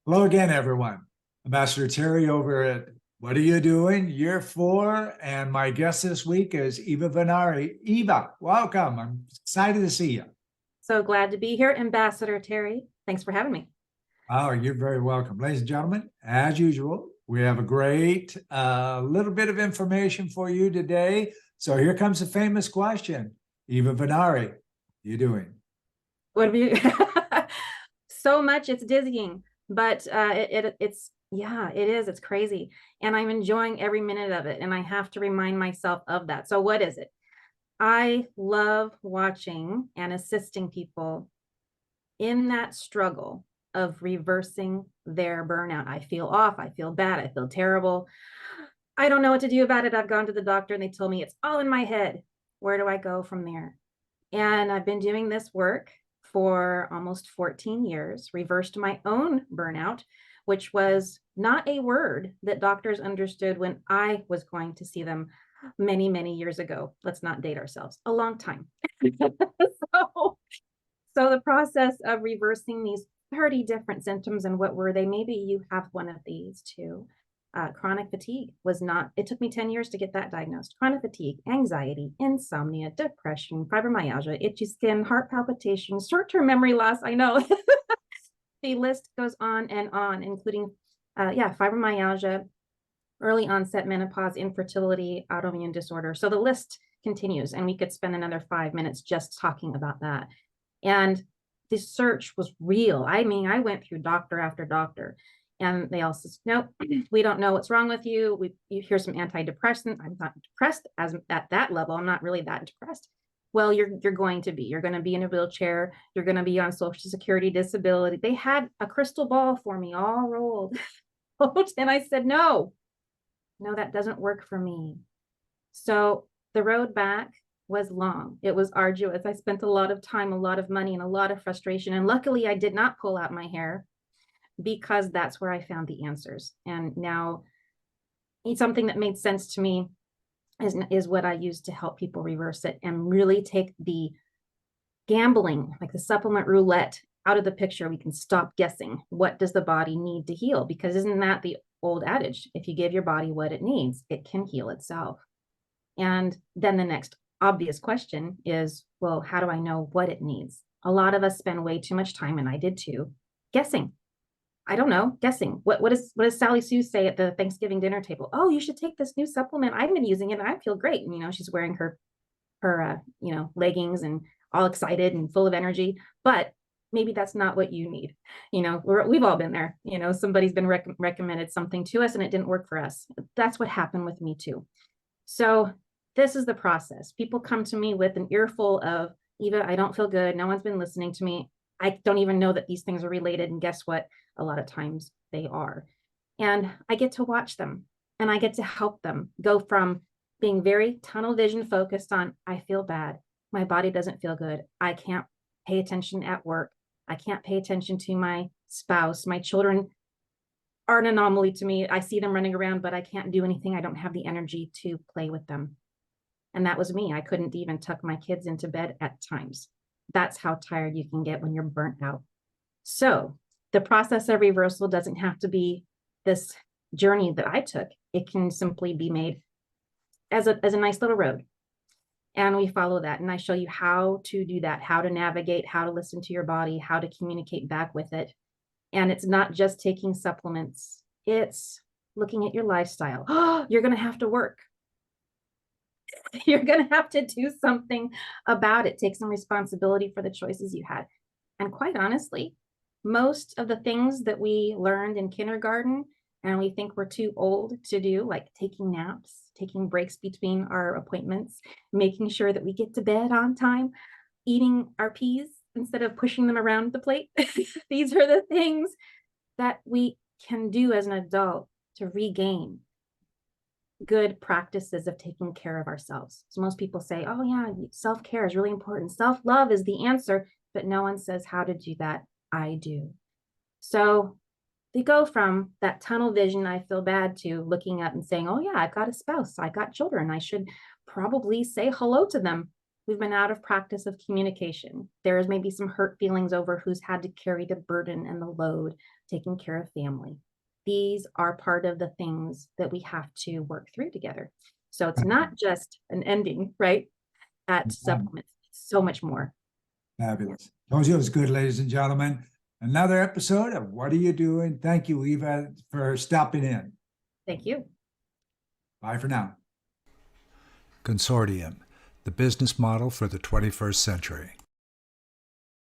Hello again, everyone. Ambassador Terry over at What Are You Doing? Year 4. And my guest this week is Eva Vennari. Eva, welcome. I'm excited to see you. So glad to be here, Ambassador Terry. Thanks for having me. Oh, you're very welcome. Ladies and gentlemen, as usual, we have a great little bit of information for you today. So here comes the famous question. Eva Vennari, you doing? What have you? So much, it's dizzying, but it's yeah, it is. It's crazy, and I'm enjoying every minute of it. And I have to remind myself of that. So what is it? I love watching and assisting people in that struggle of reversing their burnout. I feel off. I feel bad. I feel terrible. I don't know what to do about it. I've gone to the doctor and they told me it's all in my head. Where do I go from there? And I've been doing this work for almost 14 years, reversed my own burnout, which was not a word that doctors understood when I was going to see them many, many years ago. Let's not date ourselves, a long time. so, so the process of reversing these 30 different symptoms, and what were they? Maybe you have one of these too. Chronic fatigue was not, it took me 10 years to get that diagnosed. Chronic fatigue, anxiety, insomnia, depression, fibromyalgia, itchy skin, heart palpitations, short-term memory loss. I know the list goes on, including, fibromyalgia, early onset menopause, infertility, autoimmune disorder. So the list continues, and we could spend another 5 minutes just talking about that. And the search was real. I mean, I went through doctor after doctor, and they all said, nope, we don't know what's wrong with you. Here's some antidepressant. I'm not depressed as at that level. I'm not really that depressed. Well, you're going to be. You're going to be in a wheelchair. You're going to be on Social Security disability. They had a crystal ball for me all rolled. And I said, no, that doesn't work for me. So the road back was long. It was arduous. I spent a lot of time, a lot of money, and a lot of frustration. And luckily, I did not pull out my hair, because that's where I found the answers. And now it's something that made sense to me is what I use to help people reverse it and really take the gambling, like the supplement roulette, out of the picture. We can stop guessing. What does the body need to heal? Because isn't that the old adage? If you give your body what it needs, it can heal itself. And then the next obvious question is, well, how do I know what it needs? A lot of us spend way too much time, and I did too, guessing. I don't know, guessing. What does Sally Sue say at the Thanksgiving dinner table? Oh, you should take this new supplement. I've been using it and I feel great. And, she's wearing her leggings and all excited and full of energy. But maybe that's not what you need. We've all been there. Somebody's been recommended something to us and it didn't work for us. That's what happened with me too. So this is the process. People come to me with an earful of, Eva, I don't feel good. No one's been listening to me. I don't even know that these things are related. And guess what? A lot of times they are. And I get to watch them and I get to help them go from being very tunnel vision focused on, I feel bad. My body doesn't feel good. I can't pay attention at work. I can't pay attention to my spouse. My children are an anomaly to me. I see them running around, but I can't do anything. I don't have the energy to play with them. And that was me. I couldn't even tuck my kids into bed at times. That's how tired you can get when you're burnt out. So the process of reversal doesn't have to be this journey that I took. It can simply be made as a nice little road. And we follow that. And I show you how to do that, how to navigate, how to listen to your body, how to communicate back with it. And it's not just taking supplements. It's looking at your lifestyle. Oh, you're going to have to work. You're going to have to do something about it. Take some responsibility for the choices you had. And quite honestly, most of the things that we learned in kindergarten and we think we're too old to do, like taking naps, taking breaks between our appointments, making sure that we get to bed on time, eating our peas instead of pushing them around the plate. These are the things that we can do as an adult to regain good practices of taking care of ourselves. So most people say, oh yeah, self-care is really important. Self-love is the answer, but no one says how to do that. I do. So they go from that tunnel vision, I feel bad, to looking up and saying, oh yeah, I've got a spouse, I got children, I should probably say hello to them. We've been out of practice of communication. There is maybe some hurt feelings over who's had to carry the burden and the load, taking care of family. These are part of the things that we have to work through together. So it's not just an ending, right, at supplements. It's so much more. Fabulous. Told you it was good, ladies and gentlemen. Another episode of What Are You Doing? Thank you, Eva, for stopping in. Thank you. Bye for now. Consortium, the business model for the 21st century.